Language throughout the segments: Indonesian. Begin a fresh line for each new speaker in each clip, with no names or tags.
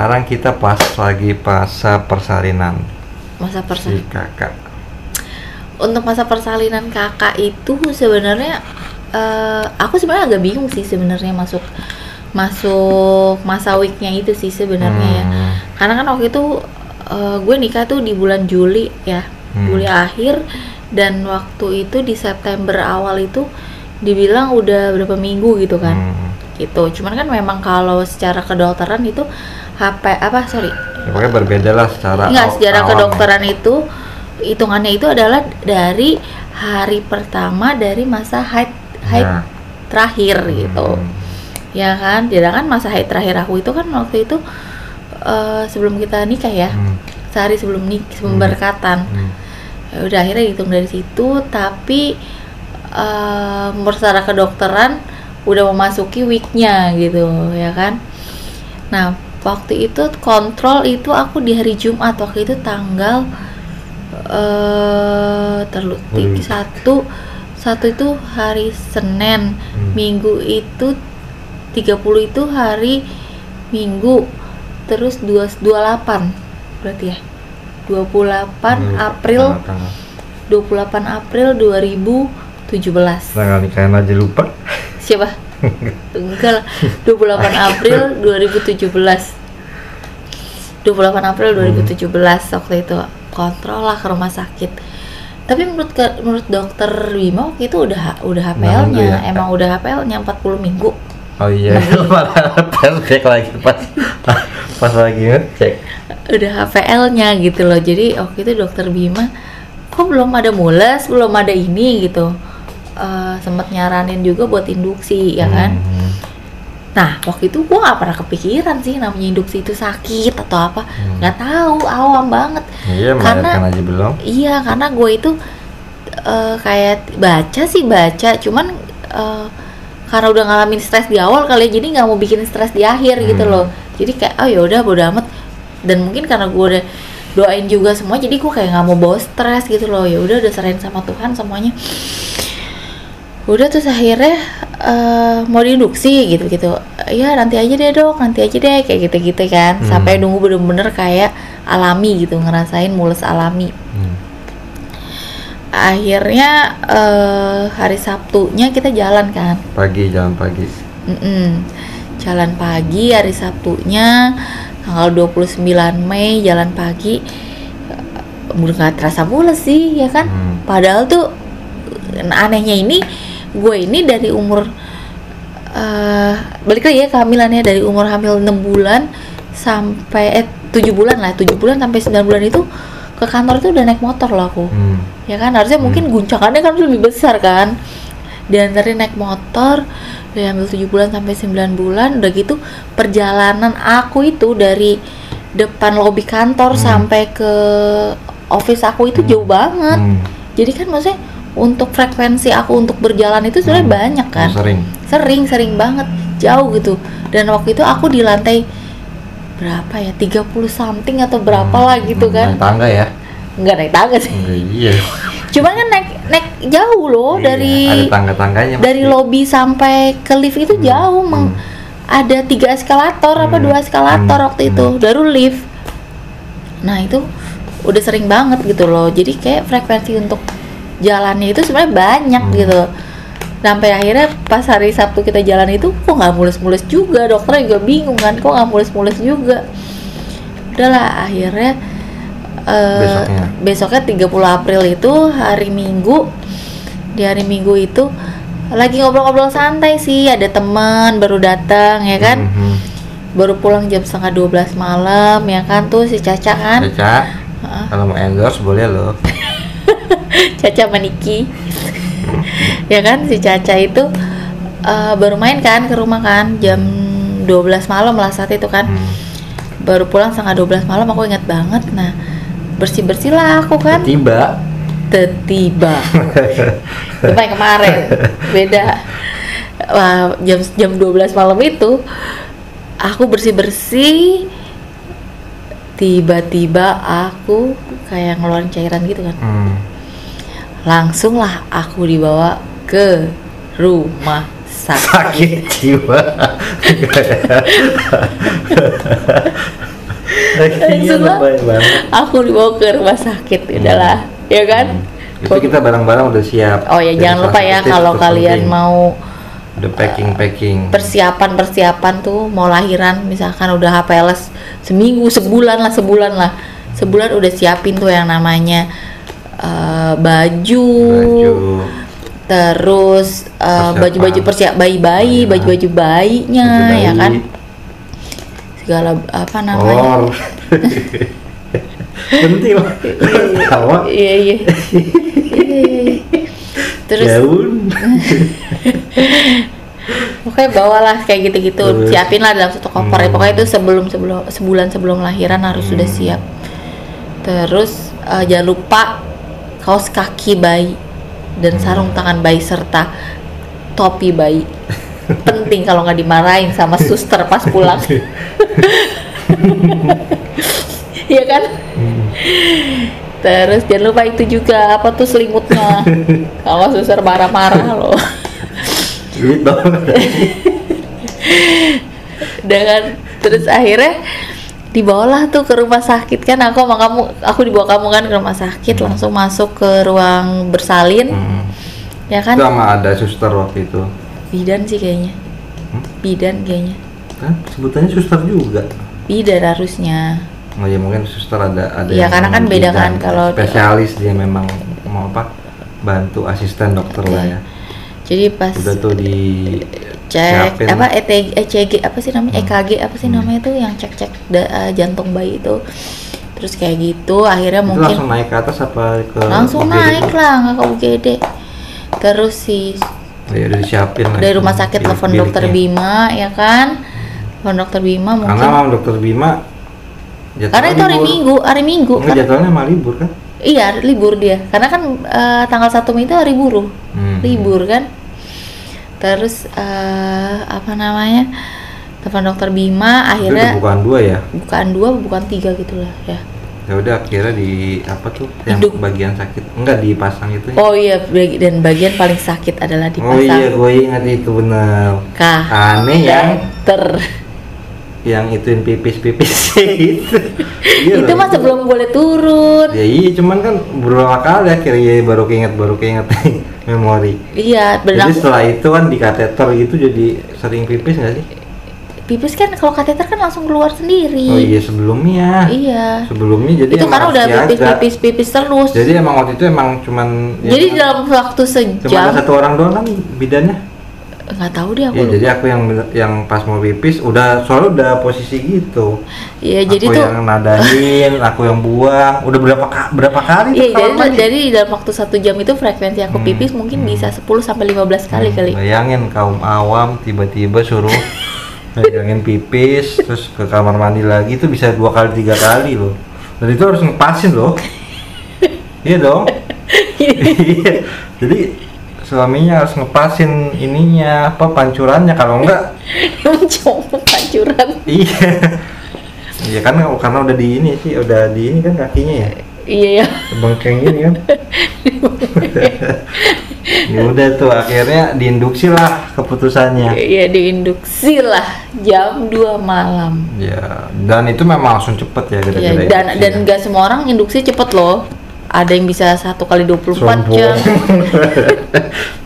sekarang kita pas lagi masa persalinan
Masa
si
persalinan.
kakak.
Untuk masa persalinan kakak itu sebenarnya aku sebenarnya agak bingung sih sebenarnya masuk masa weeknya itu sih sebenarnya ya. Karena kan waktu itu gue nikah tuh di bulan Juli ya, Juli akhir, dan waktu itu di September awal itu dibilang udah berapa minggu gitu kan. Gitu. Cuman kan memang kalau secara kedokteran itu ya,
pokoknya berbeda lah secara
secara
awam.
kedokteran itu hitungannya itu adalah dari hari pertama dari masa haid
Nah.
terakhir gitu. Ya kan, sedangkan masa haid terakhir aku itu kan waktu itu sebelum kita nikah ya, sehari sebelum berkatan. Ya udah akhirnya dihitung dari situ, tapi secara kedokteran udah memasuki weeknya gitu ya kan. Nah waktu itu kontrol itu aku di hari Jumat, waktu itu tanggal satu itu hari Senin, Minggu itu 30 itu hari Minggu, terus 28 berarti ya 28 April 2017.
Tanggal nikahan aja lupa.
Siapa? Enggak lah, 28 April 2017. 28 April 2017 waktu itu kontrol lah ke rumah sakit. Tapi menurut dokter Bima waktu itu udah HPL-nya, ya? Emang udah HPL-nya 40 minggu.
Oh iya, pas cek lagi pas lagi ngecek.
Udah HPL-nya gitu loh. Jadi waktu itu dokter Bima, kok belum ada mules, belum ada ini gitu. Sempat nyaranin juga buat induksi ya kan. Nah waktu itu gue gak pernah kepikiran sih namanya induksi itu sakit atau apa, nggak tahu, awam banget.
Iya, melahirkan aja belum.
Iya, karena gue itu kayak baca, cuman karena udah ngalamin stres di awal kali ya, jadi nggak mau bikin stres di akhir gitu loh. Jadi kayak oh ya udah bodo amat. Dan mungkin karena gue udah doain juga semua, jadi gue kayak nggak mau bawa stres gitu loh. Ya udah serahin sama Tuhan semuanya. Udah terus akhirnya mau diinduksi gitu-gitu. Ya nanti aja deh dok, nanti aja deh kayak gitu-gitu kan. Sampai nunggu bener-bener kayak alami gitu, ngerasain mules alami. Akhirnya hari Sabtunya kita jalan kan.
Jalan pagi.
Jalan pagi hari Sabtunya tanggal 29 Mei jalan pagi. Udah gak terasa mules sih ya kan. Padahal tuh anehnya ini gue ini dari umur balik lagi ya kehamilannya, dari umur hamil 6 bulan sampai 7 bulan sampai 9 bulan itu ke kantor itu udah naik motor loh aku. Ya kan harusnya mungkin guncangannya kan lebih besar kan. Diantarin naik motor dari hamil 7 bulan sampai 9 bulan. Udah gitu perjalanan aku itu dari depan lobi kantor sampai ke office aku itu jauh banget. Jadi kan maksudnya untuk frekuensi aku untuk berjalan itu sebenarnya banyak kan. Sering banget, jauh gitu. Dan waktu itu aku di lantai berapa ya, 30 something atau berapa lah gitu kan.
Naik tangga ya?
Enggak naik tangga sih.
Iya.
Cuman kan naik jauh loh, dari
ada tangga-tangganya.
Dari lobi sampai ke lift itu jauh. Ada 3 eskalator apa 2 eskalator waktu itu, baru lift. Nah itu udah sering banget gitu loh. Jadi kayak frekuensi untuk jalannya itu sebenarnya banyak gitu. Sampai akhirnya pas hari Sabtu kita jalan itu kok nggak mulus-mulus juga, dokternya juga bingung kan kok nggak mulus-mulus juga. Udahlah akhirnya besoknya 30 April itu hari Minggu. Di hari Minggu itu lagi ngobrol-ngobrol santai sih, ada teman baru datang ya kan. Baru pulang jam 11:30 malam ya kan, tuh si Caca kan.
Kalau mau endorse boleh loh.
Caca Maniki. Ya kan si Caca itu baru main kan ke rumah kan jam 12 malam lah saat itu kan. Baru pulang 11:30 malam, aku ingat banget. Nah bersih-bersih lah aku kan. Tiba Cuma yang kemarin beda. Wah, jam 12 malam itu aku bersih-bersih, tiba-tiba aku kayak ngeluarin cairan gitu kan. Langsung lah aku dibawa ke rumah sakit
jiwa. Iya, lebay banget.
Aku dibawa ke rumah sakit, udahlah, ya kan?
Itu kita barang-barang udah siap.
Oh ya,
Jadi
jangan lupa ya
tips
kalau
terus
kalian
penting.
mau
Udah packing.
persiapan tuh mau lahiran, misalkan udah HPLS sebulan lah. Sebulan udah siapin tuh yang namanya baju. Terus baju-baju persiap bayi-bayi, baju-baju bayinya,
baju
ya
bayi.
kan? Segala apa namanya?
Penting lah. Tawa.
Iya. Terus
Daun.
pokoknya bawalah kayak gitu-gitu, siapin lah dalam satu koper. Pokoknya itu sebulan sebelum lahiran harus sudah siap. Terus jangan lupa kaos kaki bayi dan sarung tangan bayi serta topi bayi. Penting kalau nggak dimarahin sama suster pas pulang. Iya kan? Terus jangan lupa itu juga apa tuh selimutnya. Kalau suster marah-marah loh.
Duit banget.
Dengan terus akhirnya dibawalah tuh ke rumah sakit kan, aku dibawa kamu kan ke rumah sakit, langsung masuk ke ruang bersalin. Ya kan?
Itu sama ada suster waktu itu.
Bidan sih kayaknya. Bidan kayaknya.
Kan sebutannya suster juga.
Bidan harusnya.
Oh ya mungkin suster ada
Iya, karena kan beda
bidan,
kan kalau
spesialis dia memang mau apa? Bantu asisten dokter lah ya.
Jadi pas
Udah tuh di
cek
siapin.
apa ECG apa sih namanya, EKG apa sih namanya tuh yang cek jantung bayi itu. Terus kayak gitu akhirnya
Itu
mungkin
langsung naik ke atas apa ke
langsung
UGD?
naik lah, nggak ke UGD. Terus si
Oh, ya udah disiapin lah.
dari rumah sakit telepon dokter Bima, ya kan? Telepon dokter Bima mungkin.
Karena sama dokter Bima
Karena itu hari Minggu.
Enggak, jadwalnya malah libur kan?
Iya, libur dia. Karena kan tanggal 1 Mei itu hari buruh. Libur kan? Terus apa namanya? Telepon dokter Bima akhirnya
Itu bukan 2 ya?
bukan 2, bukan 3 gitulah ya.
Ya udah akhirnya di apa tuh yang
Induk.
bagian sakit enggak dipasang itu ya?
Oh iya, dan bagian paling sakit adalah dipasang.
Oh iya, gue ingat itu bener. Aneh ya, yang ituin pipis itu. Iya
itu
loh,
mah sebelum boleh turun.
Ya iya, cuman kan beberapa kali akhirnya baru keinget memori.
Iya, benar.
Jadi setelah itu kan di kateter gitu jadi sering pipis nggak sih?
Pipis kan kalau kateter kan langsung keluar sendiri.
Oh iya, sebelumnya.
Iya.
Sebelumnya jadi
Itu
emang
karena udah
siaga.
pipis terus.
Jadi emang waktu itu emang cuman
Jadi
ya,
dalam waktu
cuma ada
sejam,
satu orang doang kan bidannya.
nggak tahu deh aku.
Ya
lupa.
jadi aku yang pas mau pipis soalnya udah posisi gitu.
Iya, jadi
aku
tuh
yang nadain, aku yang buang. Udah berapa kali tuh
iya,
kamar mandi.
jadi dalam waktu 1 jam itu frekuensi aku pipis mungkin bisa 10 sampai 15 kali kali.
Bayangin kaum awam tiba-tiba suruh megangin pipis terus ke kamar mandi lagi itu bisa 2 kali 3 kali loh. Dan itu harus ngepasin loh. Iya dong. Iya. Jadi suaminya harus ngepasin ininya apa pancurannya, kalau enggak
Cuma pancuran.
iya. Iya kan karena udah di ini sih, udah di ini kan kakinya ya.
Iya ya.
Bengkeng gini kan. Ya udah tuh akhirnya diinduksi lah keputusannya.
Iya, diinduksi lah jam 2 malam.
Ya, dan itu memang langsung cepet ya
Iya,
gara-gara
dan
induksi.
nggak semua orang induksi cepet loh. Ada yang bisa 1 kali 24 jam.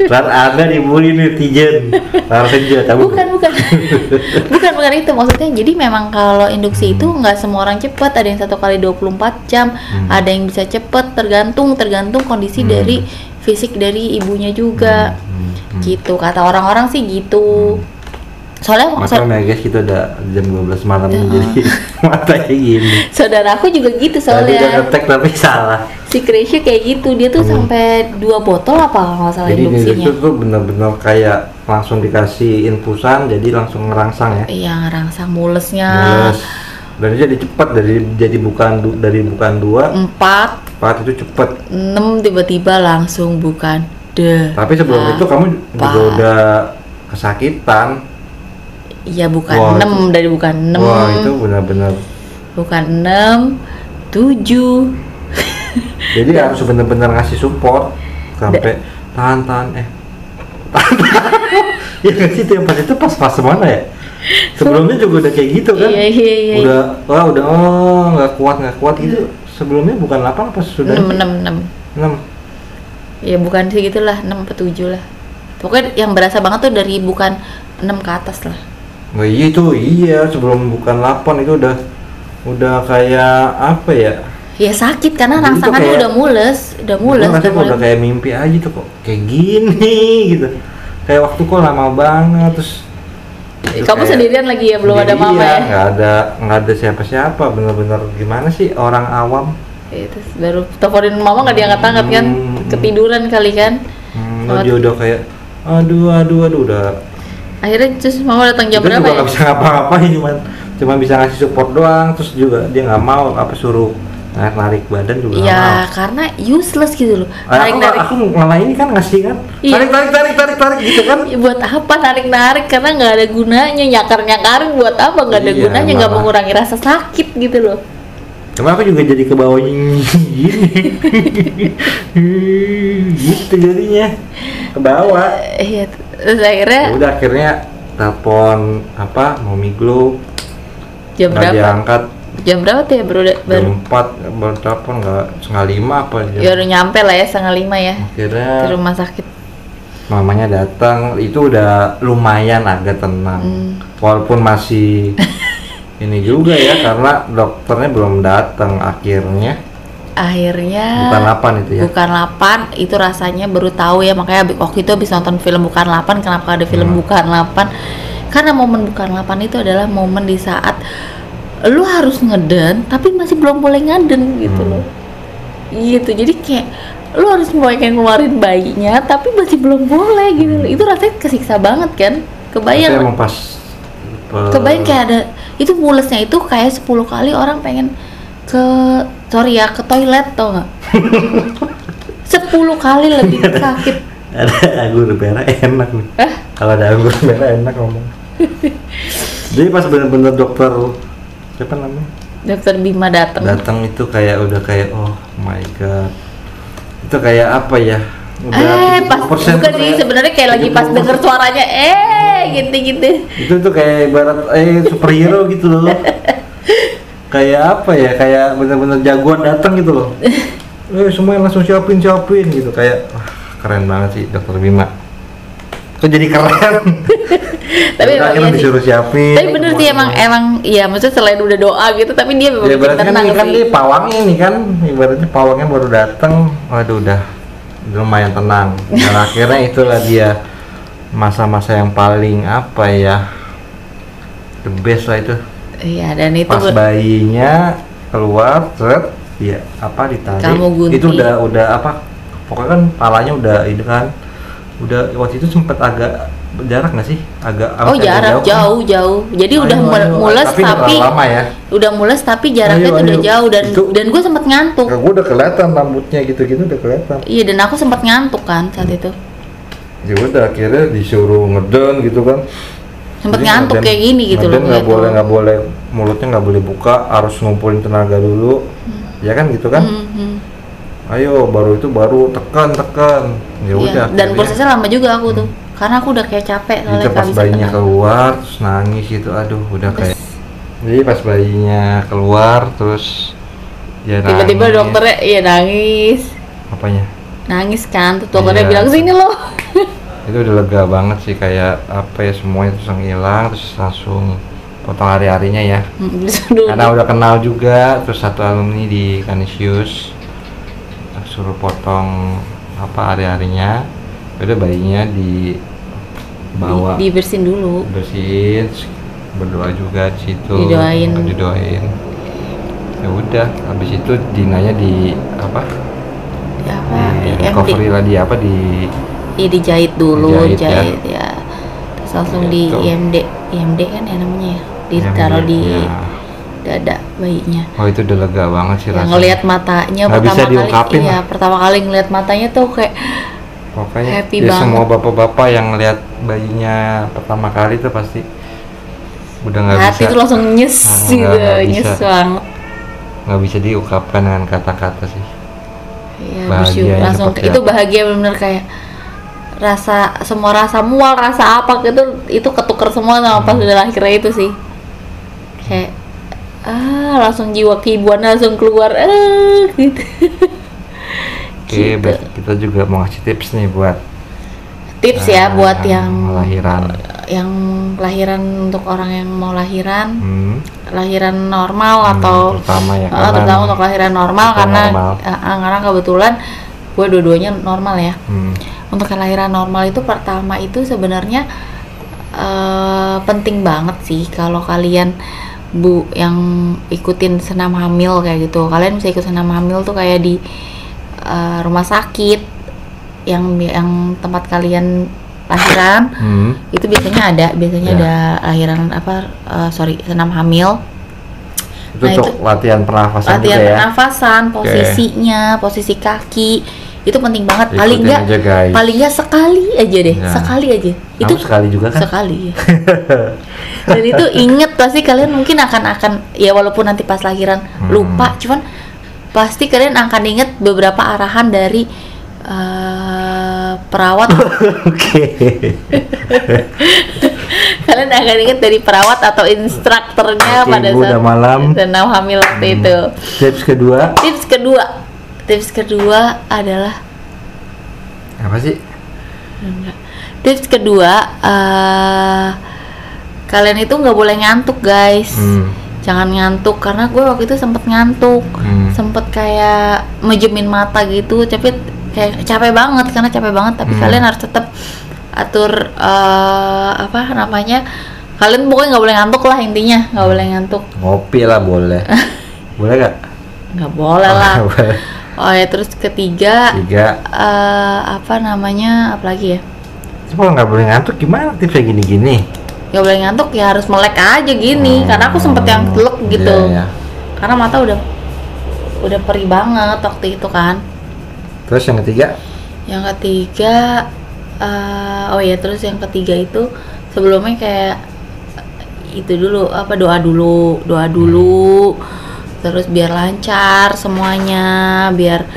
Ntar ada dibully netizen. Harus aja tahu.
Bukan itu maksudnya. Jadi memang kalau induksi itu nggak semua orang cepet. Ada yang 1 kali 24 jam. Ada yang bisa cepet. Tergantung kondisi dari fisik dari ibunya juga. Gitu kata orang-orang sih gitu. Soalnya
Makanya guys kita udah jam 12 malam jadi matanya gini.
saudara aku juga gitu
Tadi udah
soalnya.
ngetek tapi salah.
Si Krisya kayak gitu, dia tuh sampai 2 botol apa nggak salah
Jadi
induksinya.
itu tuh bener-bener kayak langsung dikasih infusan jadi langsung ngerangsang ya.
Iya, ngerangsang mulesnya.
Mules. Dan itu jadi cepet dari bukan 2 4 itu cepet.
6 tiba-tiba langsung bukan deh.
Tapi sebelum itu kamu juga udah kesakitan.
Iya, bukan
Wah,
6 dari bukan 6.
Wah itu benar-benar.
Bukan 6, 7.
Jadi harus benar-benar ngasih support sampai tahan. Ya nggak sih itu yang pas itu pas mana ya? Sebelumnya juga udah kayak gitu kan?
Iya.
Udah, nggak kuat gitu. Sebelumnya bukan 8 apa sudah?
6.
6.
Ya bukan sih gitulah, 6 atau 7 lah. Pokoknya yang berasa banget tuh dari bukan 6 ke atas lah.
Nggak, iya sebelum bukan 8 itu udah kayak apa ya?
Ya sakit karena
Jadi
rangsangannya
kayak-
udah mules.
Udah kayak mimpi aja tuh kok kayak gini gitu. Kayak waktu kok lama banget terus.
Kamu sendirian lagi ya, belum ada mama ya?
Nggak ada siapa-siapa, bener-bener gimana sih orang awam.
Terus baru teleponin mama nggak diangkat-angkat kan, ketiduran kali kan.
Dia udah kayak aduh udah.
Akhirnya terus mama datang jam
Kita
berapa
juga
ya?
nggak bisa ngapa-ngapain, cuma bisa ngasih support doang. Terus juga dia nggak mau apa suruh narik badan juga nggak
Ya
mau.
karena useless gitu loh.
Aku malah ini kan ngasih kan
Iya.
tarik gitu kan.
Ya, buat apa narik karena nggak ada gunanya, nyakarin buat apa, nggak ada
Iya,
gunanya, nggak
malah.
mengurangi rasa sakit gitu loh.
Cuma aku juga jadi ke bawah gini gitu jadinya ke bawah.
Iya, terus akhirnya
Udah akhirnya telepon mau miglo
jam
nggak
berapa?
diangkat.
Jam berapa tuh ya baru
Jam 4 baru telepon nggak 4:30 apa jam.
ya udah nyampe lah ya 4:30 ya
Akhirnya
ke rumah sakit.
mamanya datang, itu udah lumayan agak tenang. Walaupun masih ini juga ya karena dokternya belum datang akhirnya. Bukan 8 itu ya.
Bukan 8 itu rasanya baru tahu ya, makanya waktu itu habis nonton film Bukan 8. Kenapa ada film Bukan 8? Karena momen Bukan 8 itu adalah momen di saat lu harus ngeden tapi masih belum boleh ngaden gitu loh. Gitu, jadi kayak lu harus pengen ngeluarin bayinya tapi masih belum boleh gitu loh. Itu rasanya kesiksa banget kan.
Tapi
Kebayang
emang pas
kebayang kayak ada itu mulesnya itu kayak 10 kali orang pengen ke toilet tau nggak? 10 kali lebih sakit.
ada anggur merah enak nih. Kalau ada anggur merah enak ngomong. Jadi pas bener-bener dokter siapa namanya?
Dokter Bima datang
Itu kayak udah kayak oh my god. Itu kayak apa ya? Udah
pas
70%
bukan sih sebenarnya kayak lagi pas
70%.
denger suaranya gitu.
Itu tuh kayak ibarat superhero gitu loh. Kayak apa ya? Kayak bener-bener jagoan datang gitu loh. Semuanya langsung siapin gitu kayak wah, keren banget sih dokter Bima. Kok jadi keren?
Tapi emang
akhirnya
iya sih.
disuruh siapin.
Tapi bener sih emang iya maksudnya selain udah doa gitu tapi dia memang
Ya
bikin
ibaratnya
tenang
nih kan
sih.
dia pawangnya nih kan, ibaratnya pawangnya baru datang, waduh udah lumayan tenang. Dan akhirnya itulah dia masa-masa yang paling apa ya, the best lah itu.
Iya, dan itu
Pas bayinya keluar, ya ditarik.
Kamu gunting.
Itu udah apa? Pokoknya kan palanya udah ini kan, udah waktu itu sempat agak jarak nggak sih? Agak
jarak jauh. Jadi udah mules tapi
lama ya.
Udah mules tapi jaraknya tuh udah jauh dan gue sempet ngantuk.
Gue udah kelihatan rambutnya gitu-gitu udah kelihatan.
Iya, dan aku sempat ngantuk kan saat itu.
Ya udah akhirnya disuruh ngeden gitu kan.
Sempet
Jadi
ngantuk
ngeden-
kayak gini gitu loh.
ngeden nggak boleh mulutnya nggak boleh buka, harus ngumpulin tenaga dulu. Ya kan gitu kan. Ayo baru tekan. Ya udah.
Iya, dan prosesnya lama juga aku tuh. Karena aku udah kayak capek
Itu pas
kehabisan
bayinya
tenaga.
keluar terus nangis gitu, aduh udah kayak. Jadi pas bayinya keluar terus ya
Tiba-tiba
nangis.
dokternya nangis.
Apanya?
Nangis kan, terus dokternya
Iya.
bilang sini loh.
Itu udah lega banget sih, kayak apa ya, semuanya terus ngilang, terus langsung potong hari-harinya ya. Karena udah kenal juga, terus satu alumni di Canisius suruh potong hari-harinya. Udah bayinya dibawa
Dibersihin dulu.
bersihin, berdoa juga di situ. Didoain. Ya udah, habis itu dinanya di recovery lah
dijahit dulu,
Dijahit,
ya. Terus langsung di
Gitu.
IMD kan ya namanya ya. Ditaruh di
ya.
dada bayinya.
Oh itu udah lega banget sih
Yang
rasanya.
ngelihat matanya
Nggak bisa
pertama
diungkapin
kali,
lah.
pertama kali ngelihat matanya tuh kayak
Pokoknya
happy
ya
banget.
semua bapak-bapak yang ngeliat bayinya pertama kali tuh pasti udah nggak
hati
bisa.
tuh langsung nyes gitu,
nggak
nyes
bisa.
banget.
Nggak bisa diungkapkan dengan kata-kata sih.
Iya,
Bahagianya
langsung
seperti
itu
apa?
bahagia benar-benar kayak semua rasa mual, rasa apa gitu itu ketuker semua sama pas udah lahirnya itu sih. Kayak langsung jiwa keibuan langsung keluar gitu.
Oke,
Gitu.
berarti kita juga mau ngasih tips nih buat
Tips ya buat yang
lahiran.
untuk orang yang mau lahiran normal
Hmm,
atau
terutama ya, karena
terutama untuk lahiran normal
kita
karena
normal.
karena kebetulan gue dua-duanya normal ya.
Hmm,
Untuk kelahiran normal itu pertama itu sebenarnya penting banget sih kalau kalian yang ikutin senam hamil kayak gitu. Kalian bisa ikut senam hamil tuh kayak di rumah sakit yang tempat kalian lahiran. Itu biasanya ada lahiran senam hamil.
itu untuk latihan pernafasan
latihan
juga ya.
pernafasan, posisinya, posisi kaki itu penting banget.
Ikutin aja, guys.
Paling nggak sekali aja deh,
Nah.
sekali aja.
Kamu
Itu
sekali juga kan?
sekali ya. Dan itu inget pasti kalian mungkin akan ya walaupun nanti pas lahiran lupa, cuman pasti kalian akan inget beberapa arahan dari perawat.
Oke.
Kalian akan inget dari perawat atau instrukturnya
Oke,
pada
Bu,
saat
udah malam.
senam hamil waktu itu.
Tips kedua
Tips kedua adalah
apa sih?
Tips kedua, kalian itu nggak boleh ngantuk, guys. Jangan ngantuk karena gue waktu itu sempet ngantuk, sempet kayak mejemin mata gitu, tapi kayak capek banget Tapi kalian harus tetap atur kalian pokoknya nggak boleh ngantuk lah, intinya nggak boleh ngantuk.
Ngopi lah boleh. Boleh nggak?
Nggak boleh lah.
Boleh.
Oh ya, terus ketiga apalagi ya?
Cuma nggak boleh ngantuk gimana tipsnya gini-gini?
Nggak boleh ngantuk ya harus melek aja gini, karena aku sempet yang teluk gitu.
Iya.
Karena mata udah perih banget waktu itu kan.
Terus yang ketiga?
Terus yang ketiga itu sebelumnya kayak itu dulu doa dulu. Terus biar lancar semuanya, biar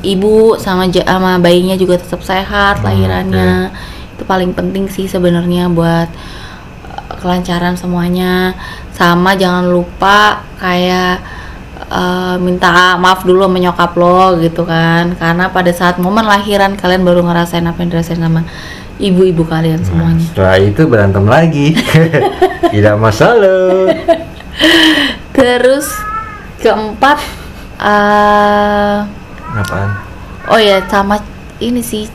ibu sama bayinya juga tetap sehat lahirannya. Itu paling penting sih sebenarnya buat kelancaran semuanya. Sama jangan lupa kayak minta maaf dulu sama nyokap lo gitu kan, karena pada saat momen lahiran kalian baru ngerasain apa yang dirasain sama ibu-ibu kalian semuanya.
Setelah itu berantem lagi. Tidak masalah.
Terus keempat
Apaan?
oh ya, sama ini sih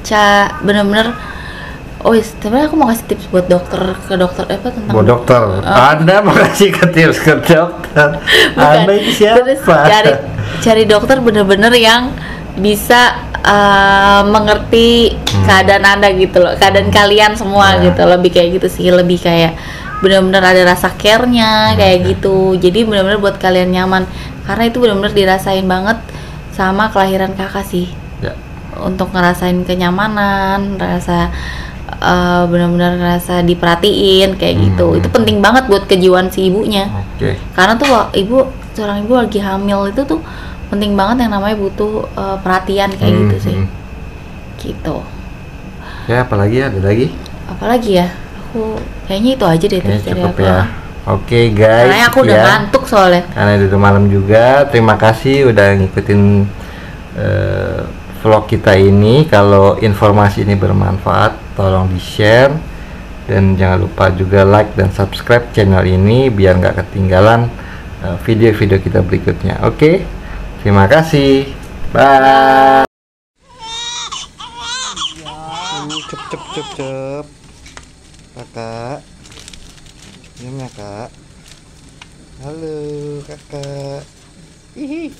bener-bener sebenarnya aku mau kasih tips buat dokter tentang
Buat dokter. Anda mau kasih ke tips ke dokter. Anda ini siapa?
Terus cari dokter bener-bener yang bisa mengerti keadaan Anda gitu loh, keadaan kalian semua gitu. Lebih kayak gitu sih, lebih kayak bener-bener ada rasa care-nya kayak gitu. Jadi bener-bener buat kalian nyaman, karena itu bener-bener dirasain banget sama kelahiran kakak sih. Untuk ngerasain kenyamanan, benar-benar ngerasa diperhatiin kayak gitu. Itu penting banget buat kejiwaan si ibunya. Karena tuh seorang ibu lagi hamil itu tuh penting banget yang namanya butuh perhatian kayak gitu sih. Gitu.
Ya, apalagi ada lagi?
Apalagi ya? Aku kayaknya itu aja deh tips dari aku.
Ya. Oke, guys.
Karena aku udah ngantuk soalnya.
Karena udah malam juga. Terima kasih udah ngikutin vlog kita ini. Kalau informasi ini bermanfaat, tolong di-share dan jangan lupa juga like dan subscribe channel ini biar nggak ketinggalan video-video kita berikutnya. Oke, terima kasih. Bye. Cep. Kakak, diam ya kak. Halo kakak. Hihi.